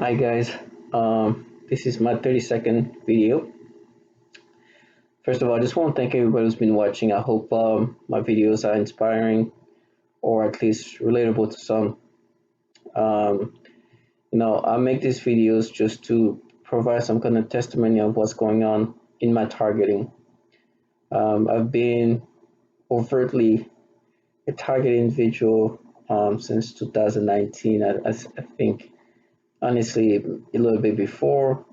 Hi guys, this is my 30-second video. First of all, I just want to thank everybody who's been watching. I hope my videos are inspiring or at least relatable to some. Um, I make these videos just to provide some kind of testimony of what's going on in my targeting. I've been overtly a target individual since 2019. I think honestly a little bit before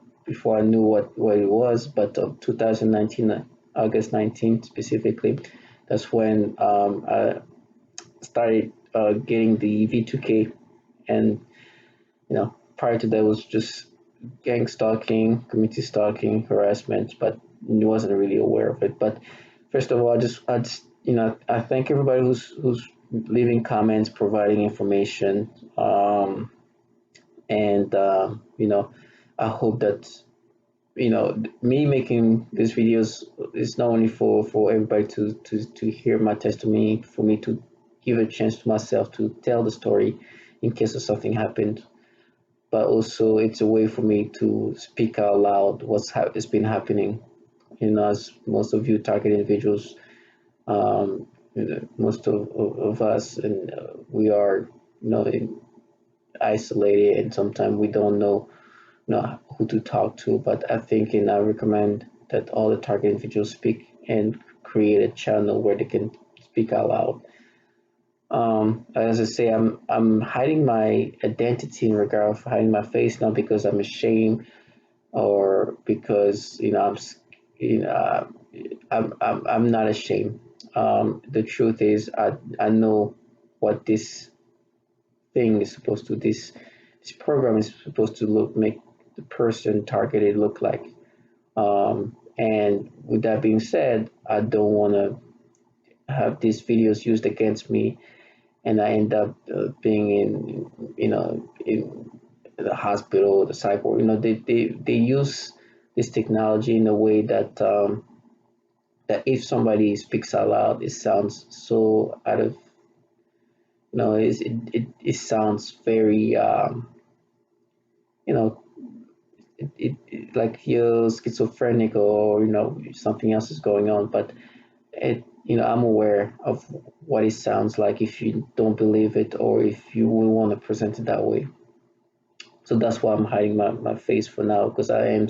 I knew what it was, but 2019, August 19th specifically, that's when I started getting the V2K. And prior to that was just gang stalking, community stalking, harassment, but wasn't really aware of it. But first of all, I thank everybody who's leaving comments, providing information. And I hope that me making these videos is not only for everybody to hear my testimony, for me to give a chance to myself to tell the story in case of something happened, but also it's a way for me to speak out loud has been happening. As most of you target individuals, most of us, and we are isolated, and sometimes we don't know who to talk to. But I think and I recommend that all the target individuals speak and create a channel where they can speak out loud. As I say, I'm hiding my identity in regard of hiding my face, not because I'm ashamed or because I'm not ashamed. The truth is, I know what this program is supposed to make the person targeted look like. And with that being said, I don't want to have these videos used against me, and I end up being in the hospital, the psych ward. They use this technology in a way that if somebody speaks out loud, it sounds so out of it sounds very you know like you're schizophrenic, or something else is going on. But I'm aware of what it sounds like if you don't believe it, or if you will want to present it that way. So that's why I'm hiding my face for now, because I am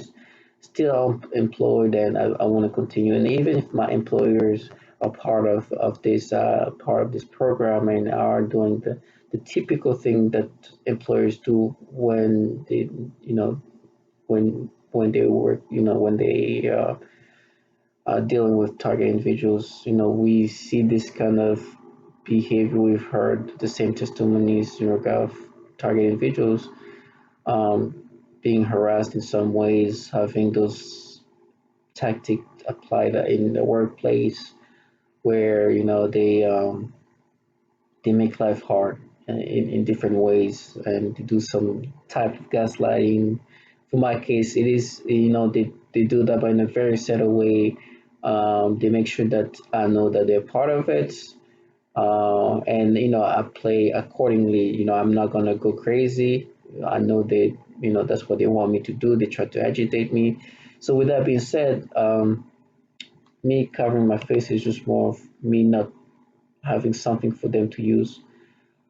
still employed, and I want to continue. And even if my employers are part of this program and are doing the typical thing that employers do when they when they work, when they dealing with target individuals. We see this kind of behavior. We've heard the same testimonies in regard of target individuals being harassed in some ways, having those tactics applied in the workplace, where they make life hard in different ways, and to do some type of gaslighting. For my case, it is, they do that, but in a very subtle way. They make sure that I know that they're part of it, and I play accordingly. I'm not gonna go crazy. I know that's what they want me to do. They try to agitate me. So with that being said, me covering my face is just more of me not having something for them to use.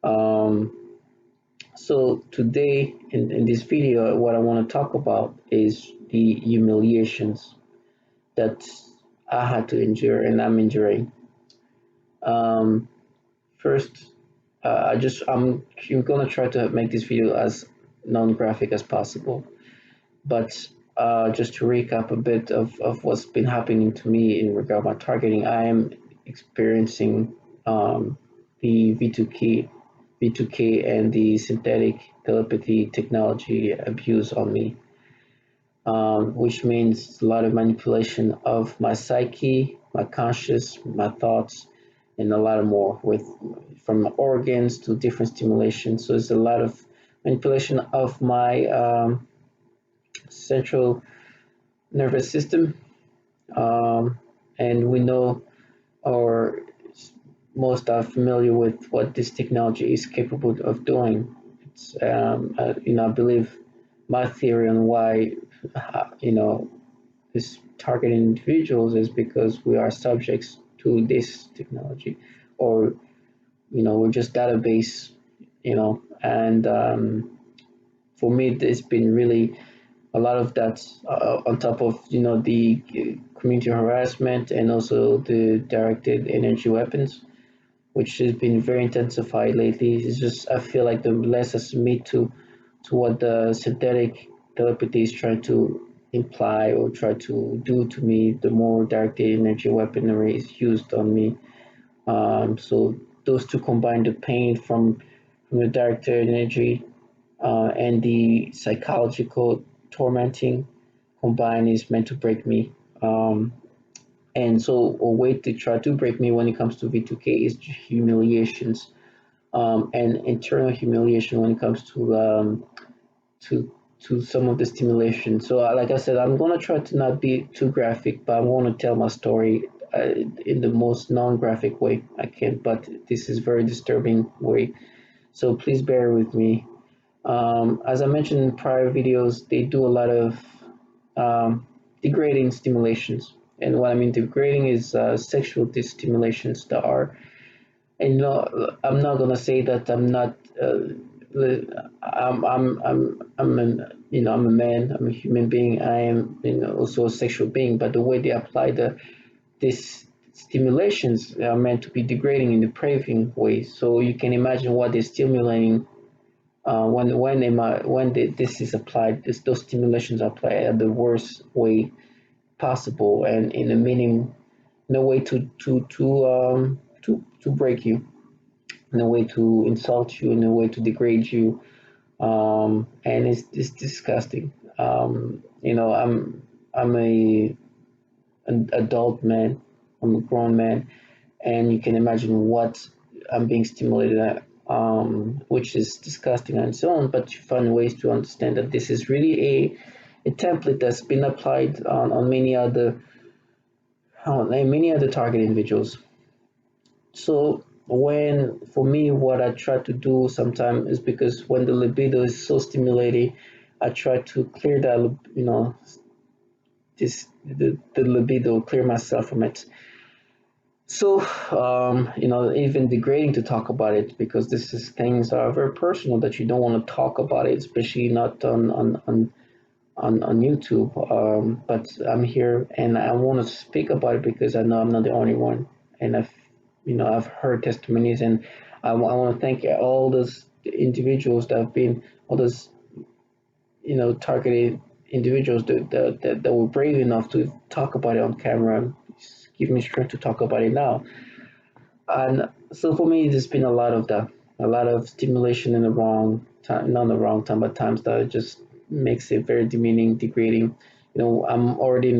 Um, so today in this video, what I want to talk about is the humiliations that I had to endure and I'm enduring. Um, First, I'm gonna try to make this video as non-graphic as possible. But just to recap a bit of what's been happening to me in regard to my targeting, I am experiencing the V2K and the synthetic telepathy technology abuse on me, which means a lot of manipulation of my psyche, my conscious, my thoughts, and a lot more, with from organs to different stimulations. So it's a lot of manipulation of my central nervous system. Um, and we know, or most are familiar with what this technology is capable of doing. I believe my theory on why this targeting individuals is because we are subjects to this technology, or we're just database, and for me it's been really a lot of that, on top of the community harassment and also the directed energy weapons, which has been very intensified lately. It's just I feel like the less I submit to what the synthetic telepathy is trying to imply or try to do to me, the more directed energy weaponry is used on me. So those two combine, the pain from the directed energy, and the psychological tormenting combined is meant to break me. And so a way to try to break me when it comes to V2K is humiliations, and internal humiliation when it comes to to some of the stimulation. So, like I said, I'm gonna try to not be too graphic, but I want to tell my story in the most non-graphic way I can. But this is very disturbing way, so please bear with me. As I mentioned in prior videos, they do a lot of degrading stimulations, and what I mean degrading is sexual stimulations that are, and I'm not gonna say that I'm not. I'm a man. I'm a human being. I am also a sexual being. But the way they apply these stimulations are meant to be degrading in depraving ways. So you can imagine what they're stimulating this is applied. Those stimulations are applied at the worst way possible and in a meaning, in a way to break you, in a way to insult you, in a way to degrade you, and it's disgusting. I'm an adult man. I'm a grown man, and you can imagine what I'm being stimulated at, which is disgusting and so on. But you find ways to understand that this is really a template that's been applied on many other target individuals. So when for me, what I try to do sometimes is because when the libido is so stimulating, I try to clear that, the libido, clear myself from it. So, even degrading to talk about it because this is things that are very personal that you don't want to talk about it, especially not on YouTube. But I'm here and I want to speak about it because I know I'm not the only one, and I've heard testimonies, and I want to thank all those individuals that have been all those targeted individuals that were brave enough to talk about it on camera. Give me strength to talk about it now. And so for me, there's been a lot of that, a lot of stimulation in the wrong time, not in the wrong time, but times that just makes it very demeaning, degrading. I'm already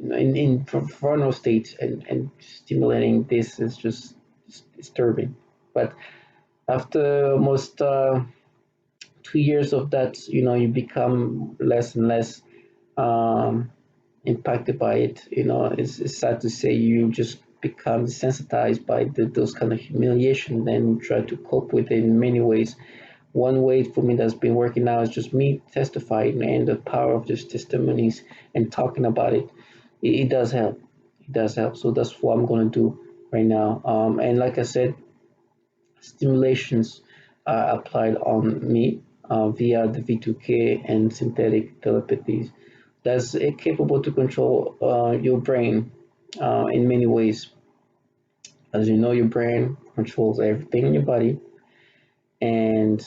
in frontal state, and stimulating this is just disturbing. But after almost 2 years of that, you become less and less um, impacted by it. It's sad to say you just become desensitized by those kind of humiliation and try to cope with it in many ways. One way for me that's been working now is just me testifying and the power of just testimonies and talking about it. It does help. It does help. So that's what I'm going to do right now. And like I said, stimulations are applied on me via the V2K and synthetic telepathies. That's capable to control your brain in many ways. As you know, your brain controls everything in your body, and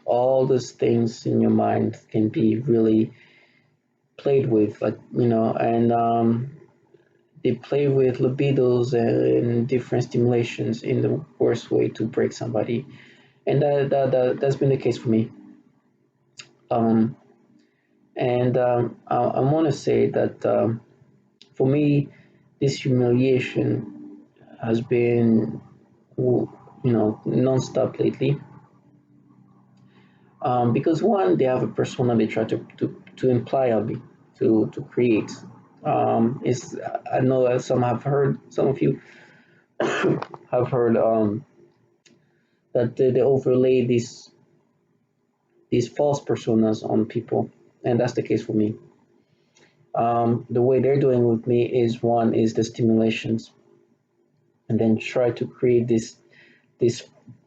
all those things in your mind can be really played with, like and they play with libidos and different stimulations in the worst way to break somebody, and that's been the case for me. Um, and I want to say that for me, this humiliation has been, non-stop lately. Because one, they have a persona they try to imply on me, to create. Is I know that some of you have heard that they overlay this. these false personas on people, and that's the case for me. The way they're doing with me is one is the stimulations, and then try to create these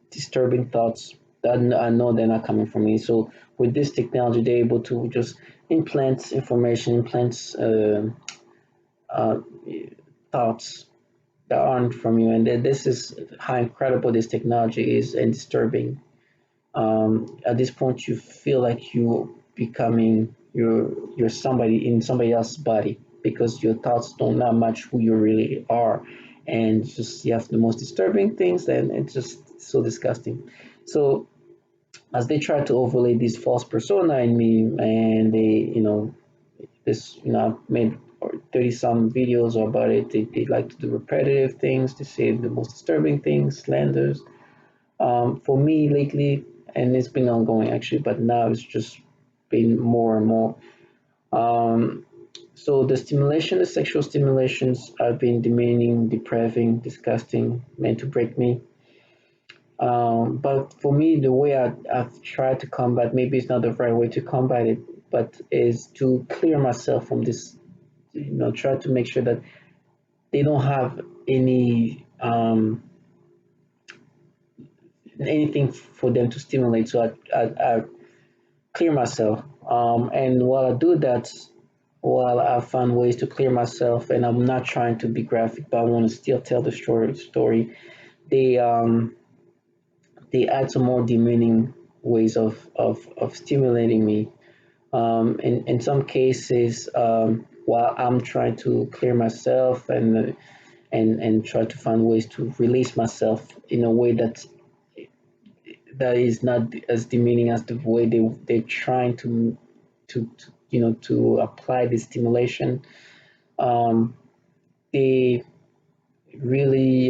disturbing thoughts that I know they're not coming from me. So with this technology, they're able to just implant information, implant uh, thoughts that aren't from you, and this is how incredible this technology is and disturbing. At this point, you feel like you becoming you're somebody in somebody else's body because your thoughts don't not match who you really are, and just you have the most disturbing things, and it's just so disgusting. So as they try to overlay this false persona in me, and they this I've made 30 some videos about it. They like to do repetitive things, to say the most disturbing things, slanders. For me lately, and it's been ongoing actually, but now it's just been more and more. Um, so the stimulation, the sexual stimulations have been demeaning, depraving, disgusting, meant to break me. But for me, the way I've tried to combat, maybe it's not the right way to combat it, but is to clear myself from this, try to make sure that they don't have anything for them to stimulate. So I clear myself. And while I do that, while I find ways to clear myself, and I'm not trying to be graphic, but I want to still tell the story. They they add some more demeaning ways of stimulating me. In some cases, while I'm trying to clear myself and try to find ways to release myself in a way that is not as demeaning as the way they're trying to apply this stimulation. Um, they really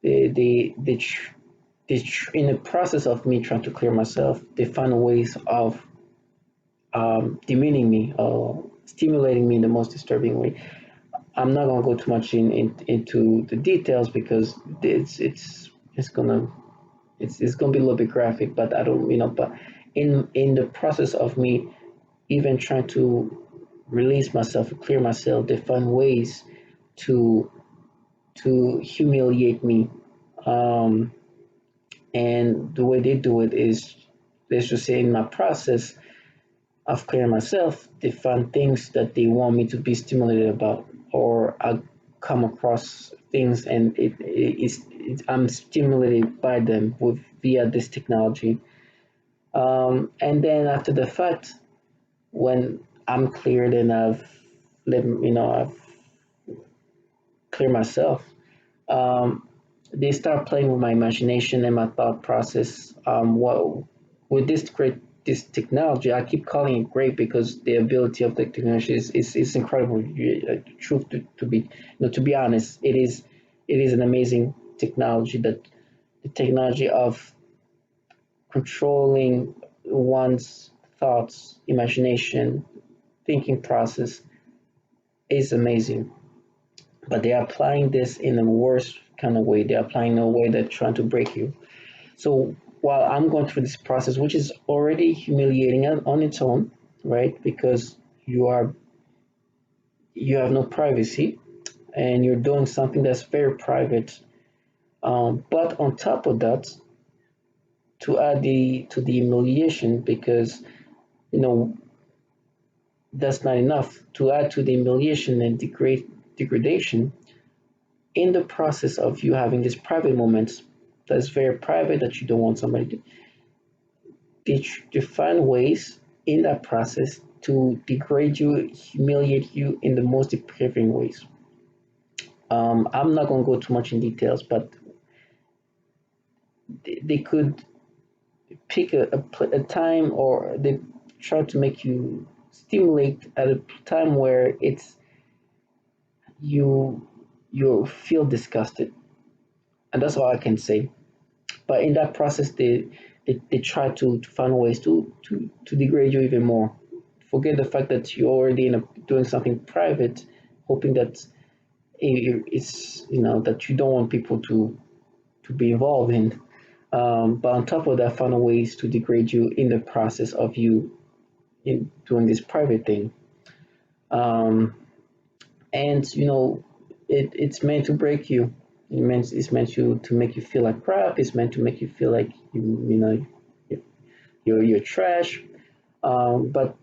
they tr- in the process of me trying to clear myself, they find ways of demeaning me or stimulating me in the most disturbing way. I'm not gonna go too much into the details because it's gonna it's gonna be a little bit graphic, but I don't but in the process of me even trying to release myself, clear myself, they find ways to humiliate me. Um, and the way they do it is, let's just say, in my process of clearing myself, they find things that they want me to be stimulated about, or I come across things and I'm stimulated by them with via this technology. And then after the fact, when I'm cleared and I've cleared myself, um, they start playing with my imagination and my thought process. What with this technology, I keep calling it great because the ability of the technology is incredible. Truth to be to be honest, it is an amazing technology, that the technology of controlling one's thoughts, imagination, thinking process is amazing. But they are applying this in a worse kind of way. They're applying a way that's trying to break you. So while I'm going through this process, which is already humiliating on its own, right? Because you have no privacy and you're doing something that's very private. But on top of that, to add the humiliation, because you know that's not enough. To add to the humiliation and degradation, in the process of you having these private moments that's very private that you don't want somebody to they find ways in that process to degrade you, humiliate you in the most depraving ways. I'm not going to go too much in details, but they could pick a time, or they try to make you stimulate at a time where you you feel disgusted, and that's all I can say. But in that process, they try to find ways to degrade you even more. Forget the fact that you're already doing something private, hoping that it's that you don't want people to be involved in. But on top of that, found ways to degrade you in the process of you in doing this private thing. Um, and it's meant to break you. It's meant to make you feel like crap. It's meant to make you feel like you're trash. But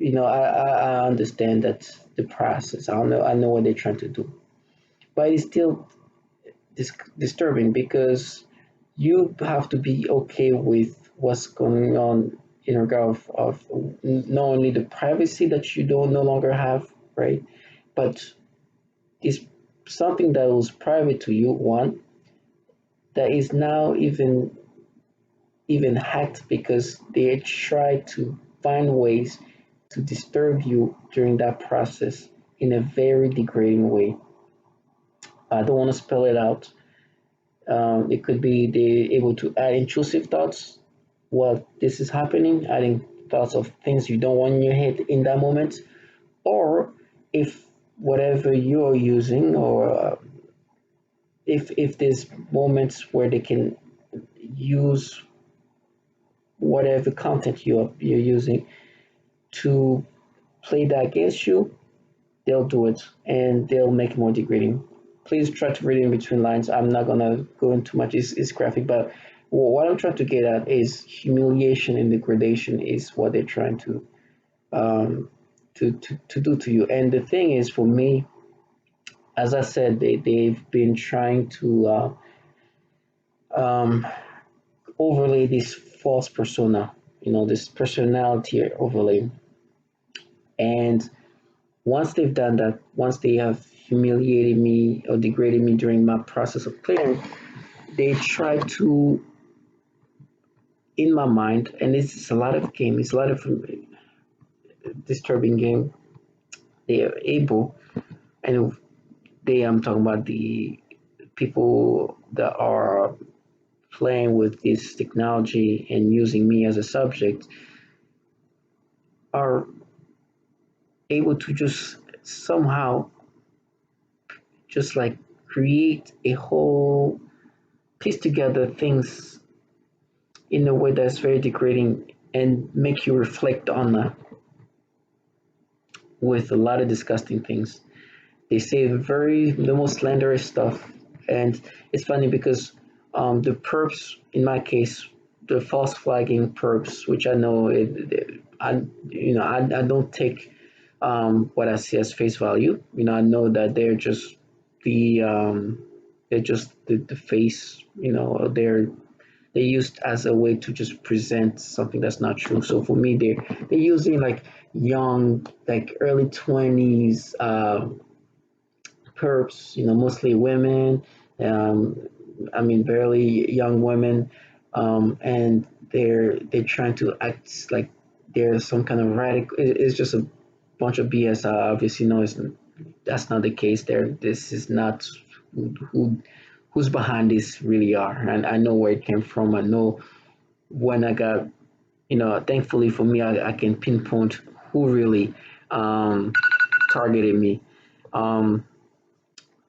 I understand that the process. I know what they're trying to do, but it's still disturbing because you have to be okay with what's going on in regard of not only the privacy that you don't no longer have, right? But it's something that was private to you, one, that is now even hacked because they try to find ways to disturb you during that process in a very degrading way. I don't want to spell it out. It could be they able to add intrusive thoughts while this is happening, adding thoughts of things you don't want in your head in that moment, or if whatever you're using, or if there's moments where they can use whatever content you're using to play that against you, they'll do it and they'll make it more degrading. Please try to read in between lines. I'm not gonna go into much. It's graphic, but what I'm trying to get at is humiliation and degradation is what they're trying um, to do to you. And the thing is, for me, as I said, they've been trying to um, overlay this false persona, this personality overlay. And once they've done that, once they have humiliated me or degraded me during my process of clearing, they try to, in my mind, and it's a lot of game, it's a lot of disturbing game. They are able, and I'm talking about the people that are playing with this technology and using me as a subject, are able to just somehow just like create a whole piece together things in a way that's very degrading and make you reflect on that with a lot of disgusting things. They say the most slanderous stuff, and it's funny because the perps, in my case, the false flagging perps, which I know I don't take what I see as face value. I know that the they're just the face. They're used as a way to just present something that's not true. So for me, they're using like young, like early 20s perps. Mostly women. Um, I mean, barely young women, and they're trying to act like they're some kind of radical. It's just a bunch of BS. I obviously know that's not the case. This is not who who's behind this really are, and I know where it came from. I know when I got, thankfully for me, I can pinpoint who really um, targeted me. Um,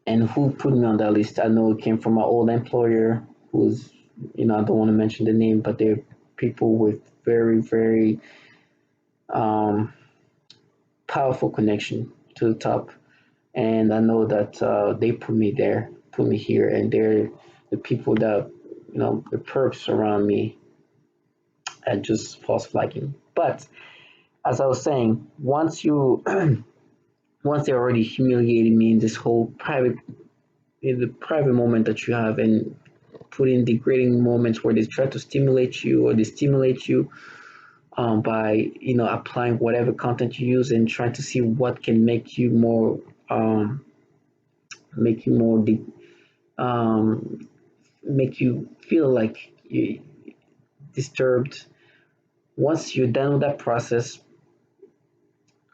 and who put me on that list. I know it came from my old employer, who's, I don't want to mention the name, but they're people with very, very um, powerful connection to the top. And I know that they put me there, put me here, and they're the people that, the perps around me and just false flagging. But as I was saying, once they already humiliated me in this whole in the private moment that you have, and put in degrading moments where they try to stimulate you, or they stimulate you by applying whatever content you use and trying to see what can make you more make you feel like you disturbed. Once you're done with that process,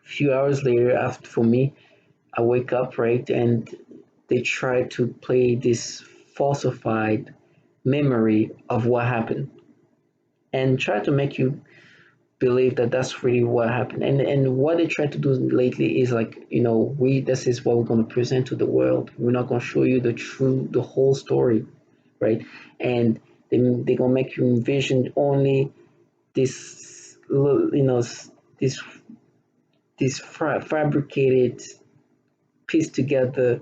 a few hours later, after for me, I wake up, right, and they try to play this falsified memory of what happened and try to make you believe that that's really what happened. And what they try to do lately is like, we this is what we're going to present to the world. We're not going to show you the whole story, right? And They're gonna make you envision only this, this fabricated, pieced together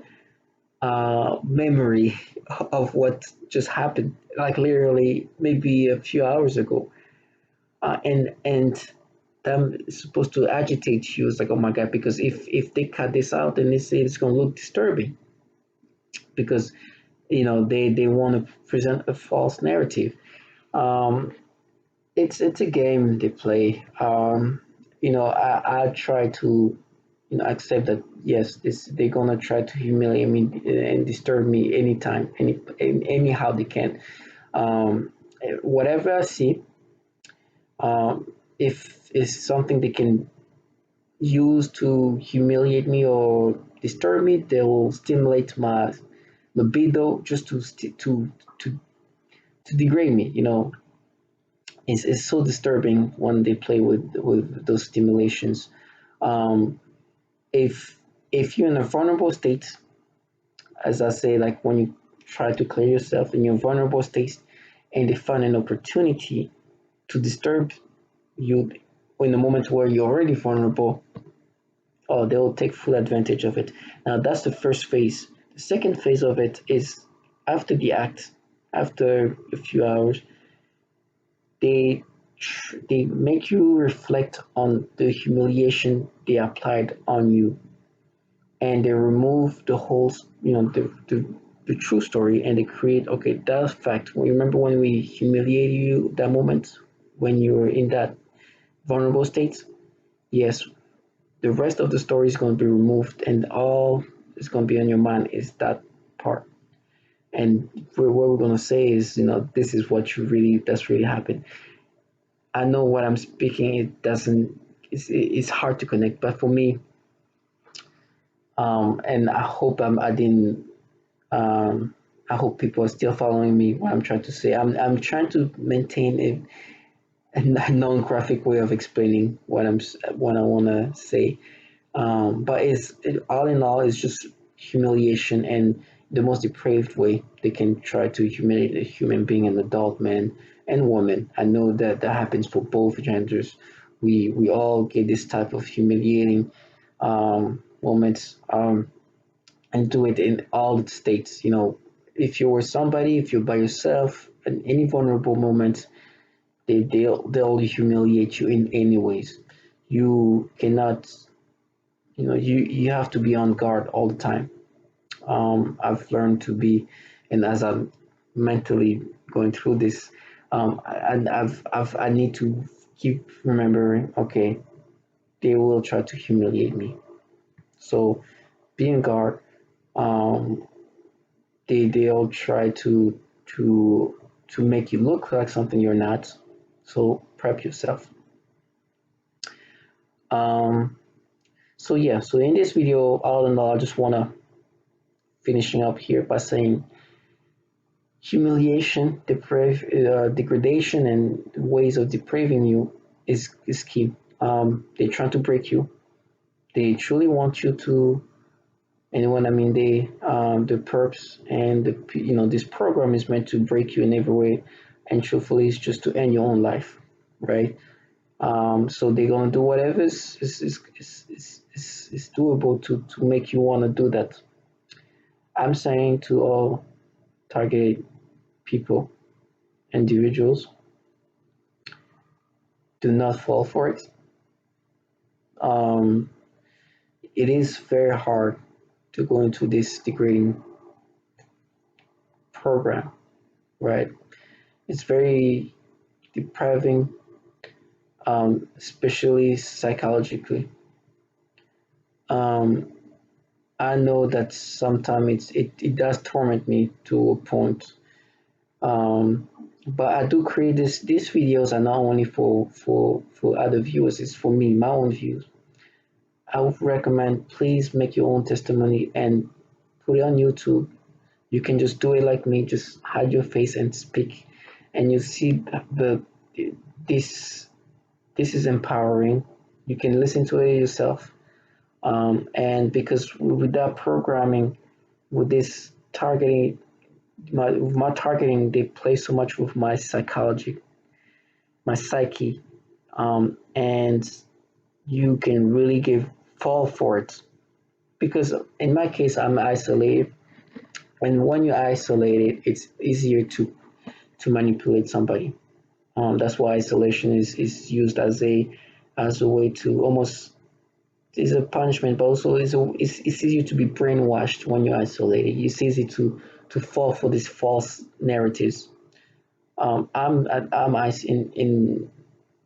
memory of what just happened, like literally maybe a few hours ago, and that is supposed to agitate you. It's like, oh my god, because if they cut this out, then they say it's gonna look disturbing, because they want to present a false narrative. Um, it's a game they play. I try to accept that yes, this they're gonna try to humiliate me and disturb me anytime, anyhow they can. Um, Whatever I see, if it's something they can use to humiliate me or disturb me, they will stimulate my libido just to to degrade me. It's so disturbing when they play with those stimulations. Um, if if you're in a vulnerable state, as I say, like when you try to clear yourself in your vulnerable state, and they find an opportunity to disturb you in the moment where you're already vulnerable, oh, they'll take full advantage of it. Now that's the first phase. The second phase of it is after the act, after a few hours, they they make you reflect on the humiliation they applied on you, and they remove the whole, the true story, and they create, okay, that's fact. Remember when we humiliated you that moment when you were in that vulnerable state? Yes, the rest of the story is going to be removed, and all is going to be on your mind is that part. And what we're going to say is, this is what that's really happened. I know what I'm speaking, it doesn't, it's hard to connect, but for me, and I hope I didn't, um, I hope people are still following me. What I'm trying to say, I'm trying to maintain a non-graphic way of explaining what I want to say. But all in all, it's just humiliation, and the most depraved way they can try to humiliate a human being, an adult man and woman. I know that that happens for both genders. We all get this type of humiliating moments, and do it in all the states. If you're with somebody, if you're by yourself, in any vulnerable moment, they'll humiliate you in any ways. You cannot, you have to be on guard all the time. I've learned to be, and as I'm mentally going through this, and I need to keep remembering, okay, they will try to humiliate me. So be on guard. Um, they'll try to make you look like something you're not. So prep yourself. Um, so yeah, so in this video, all in all, I just wanna finishing up here by saying humiliation, degradation, and ways of depraving you is key. They're trying to break you. They truly want you to, and when I mean the perps and this program is meant to break you in every way, and truthfully, it's just to end your own life, right? So they're gonna do whatever is doable to make you want to do that. I'm saying to all targeted people, individuals, do not fall for it. Um, it is very hard to go into this degrading program, right? It's very depriving, especially psychologically. Um, I know that sometimes it does torment me to a point. Um, but I do create these videos are not only for other viewers, it's for me, my own views. I would recommend please make your own testimony and put it on YouTube. You can just do it like me, just hide your face and speak, and you see this this is empowering. You can listen to it yourself, and because with that programming, with this targeting my targeting, they play so much with my psychology, my psyche, and you can really give fall for it because in my case I'm isolated, and when you're isolated, it's easier to manipulate somebody. That's why isolation is used as a way to almost is a punishment, but also it's easier to be brainwashed when you're isolated. It's easy to fall for these false narratives. I'm in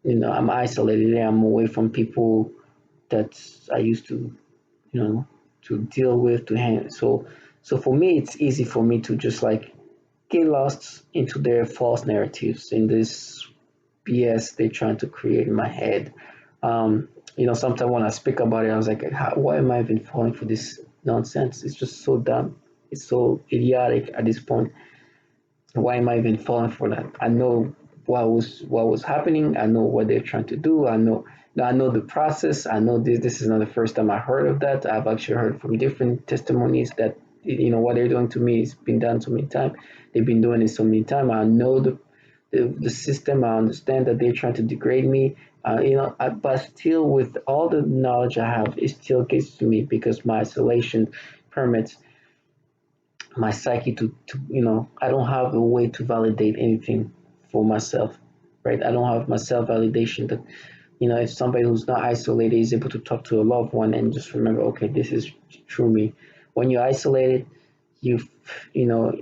I'm isolated. I'm away from people that I used to to deal with to hang. So for me, it's easy for me to just like get lost into their false narratives in this BS they're trying to create in my head. Sometimes when I speak about it, I was like, why am I even falling for this nonsense? It's just so dumb. It's so idiotic at this point. Why am I even falling for that? I know what was happening. I know what they're trying to do. I know the process. I know this is not the first time I heard of that. I've actually heard from different testimonies that what they're doing to me has been done so many times. They've been doing it so many times. I know the system. I understand that they're trying to degrade me. But still, with all the knowledge I have, it still gets to me because my isolation permits my psyche to I don't have a way to validate anything for myself, right? I don't have my self validation that if somebody who's not isolated is able to talk to a loved one and just remember, okay, this is true me. When you're isolated, you you know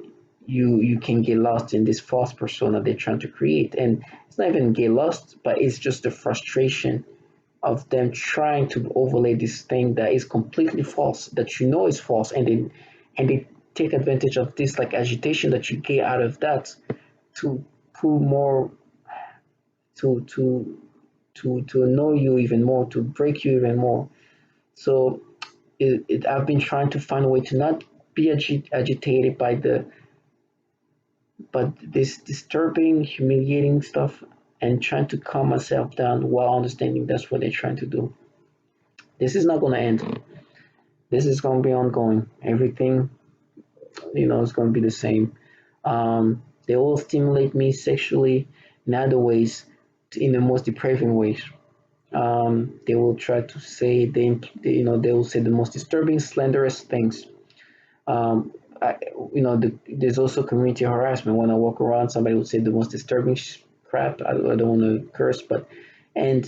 you can get lost in this false persona they're trying to create, and it's not even get lost, but it's just the frustration of them trying to overlay this thing that is completely false, that is false, and they take advantage of this like agitation that you get out of that to pull more to to to annoy you even more, to break you even more. So I've been trying to find a way to not be agitated by this disturbing, humiliating stuff, and trying to calm myself down while understanding that's what they're trying to do. This is not going to end. This is going to be ongoing. Everything, is going to be the same. They will stimulate me sexually in other ways, in the most depraving ways. They will try to say they will say the most disturbing, slanderous things. Um, there's also community harassment. When I walk around, somebody would say the most disturbing crap. I don't want to curse, but and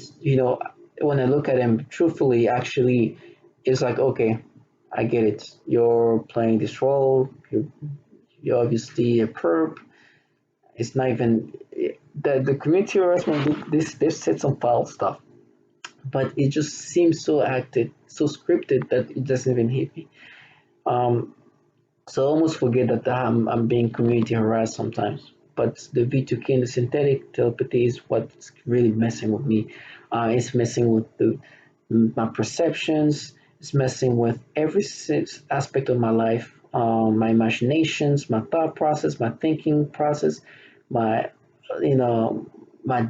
when I look at them truthfully, actually, it's like okay, I get it. You're playing this role. You're obviously a perp. It's not even the community harassment. They've said some foul stuff, but it just seems so acted, so scripted that it doesn't even hit me. Um, so I almost forget that I'm being community harassed sometimes. But the V2K and the synthetic telepathy is what's really messing with me. It's messing with my perceptions. It's messing with every aspect of my life, my imaginations, my thought process, my thinking process, my, you know, my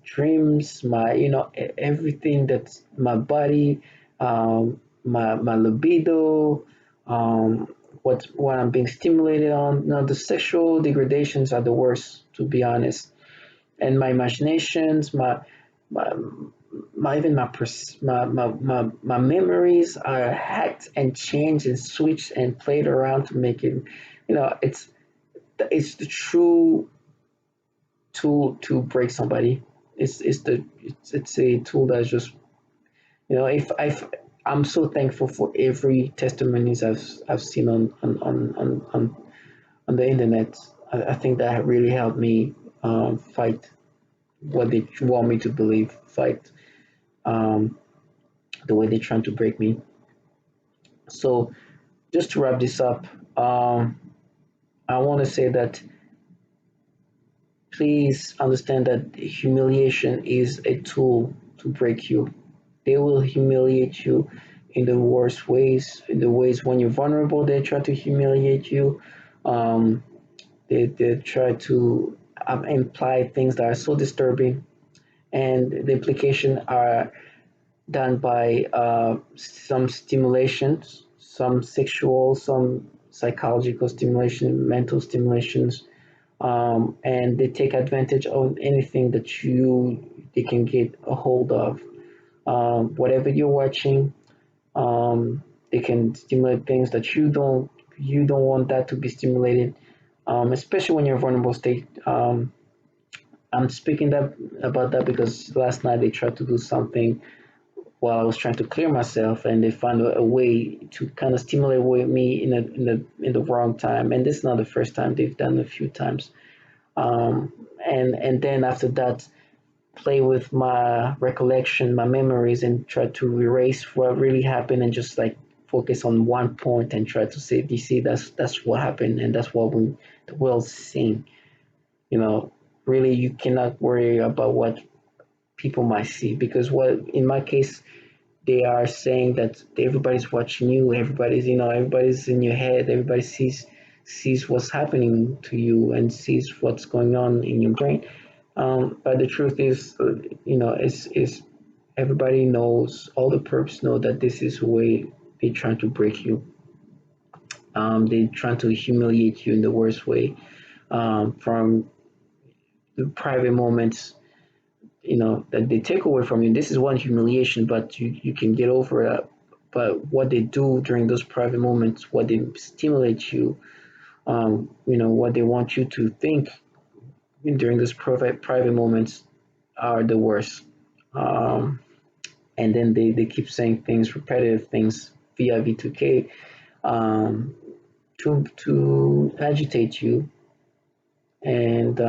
dreams, my, everything that's my body, my libido, um, what I'm being stimulated on. No, the sexual degradations are the worst, to be honest. And my imaginations, my my even my memories are hacked and changed and switched and played around to make it. It's the true tool to break somebody. It's a tool that's just if I'm so thankful for every testimonies I've seen on the internet. I think that really helped me fight what they want me to believe, fight um, the way they're trying to break me. So just to wrap this up, I want to say that please understand that humiliation is a tool to break you. They will humiliate you in the worst ways, in the ways when you're vulnerable, they try to humiliate you. Um, they try to imply things that are so disturbing, and the implication are done by some stimulations, some sexual, some psychological stimulation, mental stimulations, and they take advantage of anything that they can get a hold of. Whatever you're watching, they can stimulate things that you don't want that to be stimulated, especially when you're vulnerable state. I'm speaking that about that because last night they tried to do something while I was trying to clear myself, and they found a way to kind of stimulate me in the wrong time. And this is not the first time; they've done it a few times. And then after that, play with my recollection, my memories, and try to erase what really happened, and just like focus on one point and try to say, "You see, that's what happened, and that's what the world's seeing." You know, really, you cannot worry about what people might see, because what in my case they are saying that everybody's watching you, everybody's in your head, everybody sees what's happening to you and sees what's going on in your brain. But the truth is, is everybody knows, all the perps know that this is the way they're trying to break you. They're trying to humiliate you in the worst way, from the private moments, that they take away from you. This is one humiliation, but you can get over it. But what they do during those private moments, what they stimulate you, what they want you to think during those private moments are the worst. Um, and then they keep saying things, repetitive things via V2K, um, to agitate you, and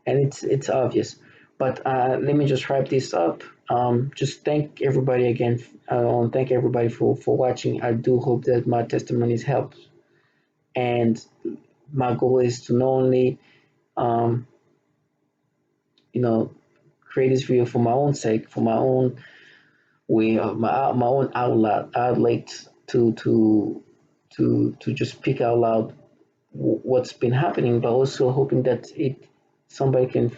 it's obvious. But let me just wrap this up. Just thank everybody again. I want to thank everybody for watching. I do hope that my testimonies help, and my goal is to not only um, you know create this video for my own sake, for my own way, my own outlet to just speak out loud what's been happening, but also hoping that somebody can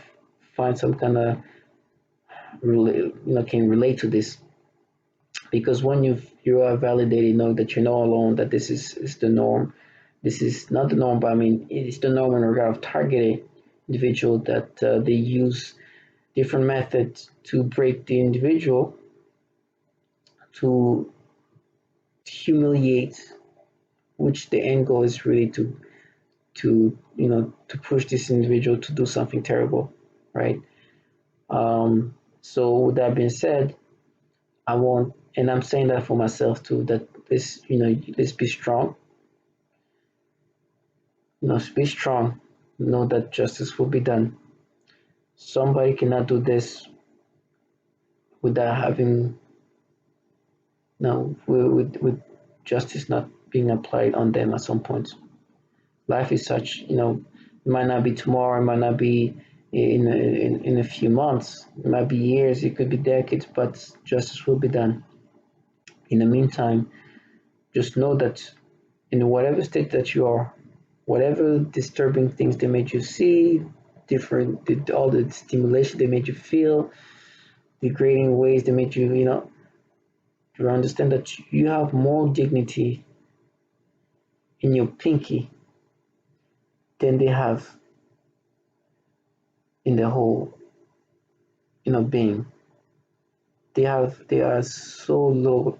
find some kind of can relate to this, because when you are validated, know that you're not alone, that this is the norm. This is not the norm, but I mean it's the norm in regard of targeted individual, that they use different methods to break the individual, to humiliate, which the end goal is really to push this individual to do something terrible, right? So with that being said, I want, and I'm saying that for myself too, that let's be strong. Be strong. Know that justice will be done. Somebody cannot do this without having, with justice not being applied on them at some point. Life is such, it might not be tomorrow, it might not be in a few months, it might be years, it could be decades, but justice will be done. In the meantime, just know that in whatever state that you are, whatever disturbing things they made you see, all the stimulation they made you feel, degrading ways they made you, to understand that you have more dignity in your pinky than they have in the whole, being. They are so low.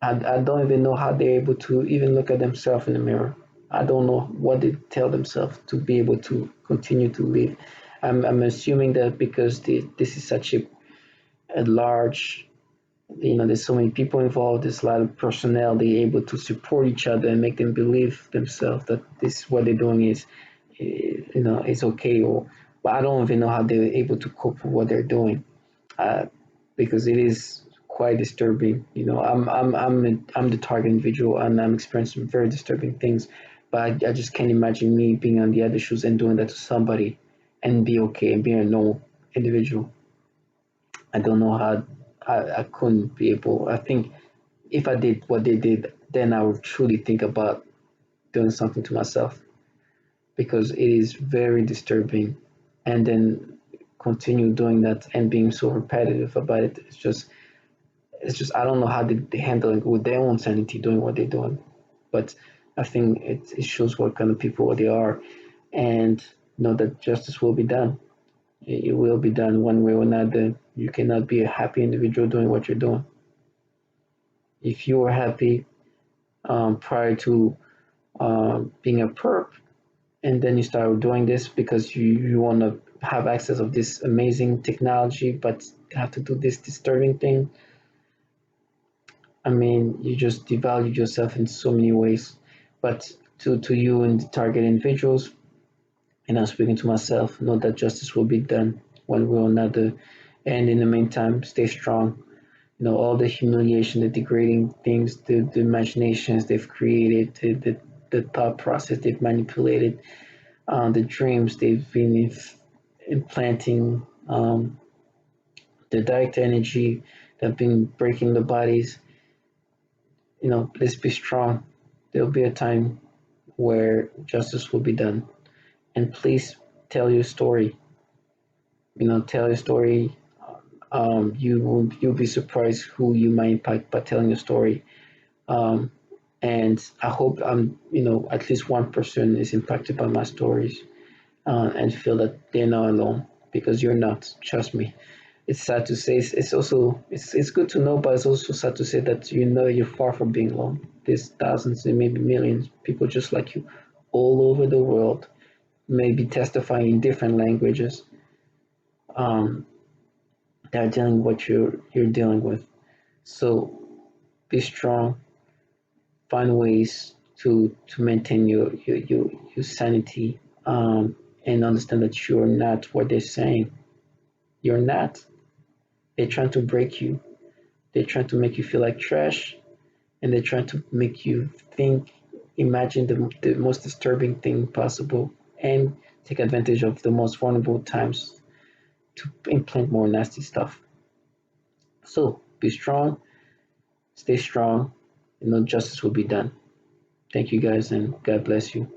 I don't even know how they're able to even look at themselves in the mirror. I don't know what they tell themselves to be able to continue to live. I'm assuming that because this is such a large, there's so many people involved, there's a lot of personnel, they're able to support each other and make them believe themselves that this what they're doing is okay. But I don't even know how they're able to cope with what they're doing, uh, because it is quite disturbing. I'm the target individual, and I'm experiencing very disturbing things. But I just can't imagine me being on the other shoes and doing that to somebody and be okay and being a normal individual. I don't know how I couldn't be able. I think if I did what they did, then I would truly think about doing something to myself, because it is very disturbing. And then continue doing that and being so repetitive about it. It's just I don't know how they handle it with their own sanity doing what they're doing. but I think it shows what kind of people they are, and know that justice will be done. It will be done one way or another. You cannot be a happy individual doing what you're doing. If you were happy prior to being a perp, and then you start doing this because you want to have access of this amazing technology, but have to do this disturbing thing, I mean, you just devalue yourself in so many ways. But to you and the target individuals, and I'm speaking to myself, know that justice will be done one way or another. And in the meantime, stay strong. All the humiliation, the degrading things, the imaginations they've created, the thought process they've manipulated, the dreams they've been implanting, the direct energy that have been breaking the bodies. Let's be strong. There'll be a time where justice will be done. And please tell your story. Tell your story. You'll be surprised who you might impact by telling your story. Um, and I hope at least one person is impacted by my stories, and feel that they're not alone, because you're not. Trust me. It's sad to say. It's also it's good to know, but it's also sad to say that you're far from being alone. There's thousands and maybe millions people just like you, all over the world, maybe testifying in different languages, um, that are dealing with what you're dealing with. So be strong. Find ways to maintain your sanity, and understand that you're not what they're saying. You're not. They're trying to break you. They're trying to make you feel like trash, and they're trying to make you think, imagine the most disturbing thing possible, and take advantage of the most vulnerable times to implant more nasty stuff. So be strong, stay strong, justice will be done. Thank you guys, and God bless you.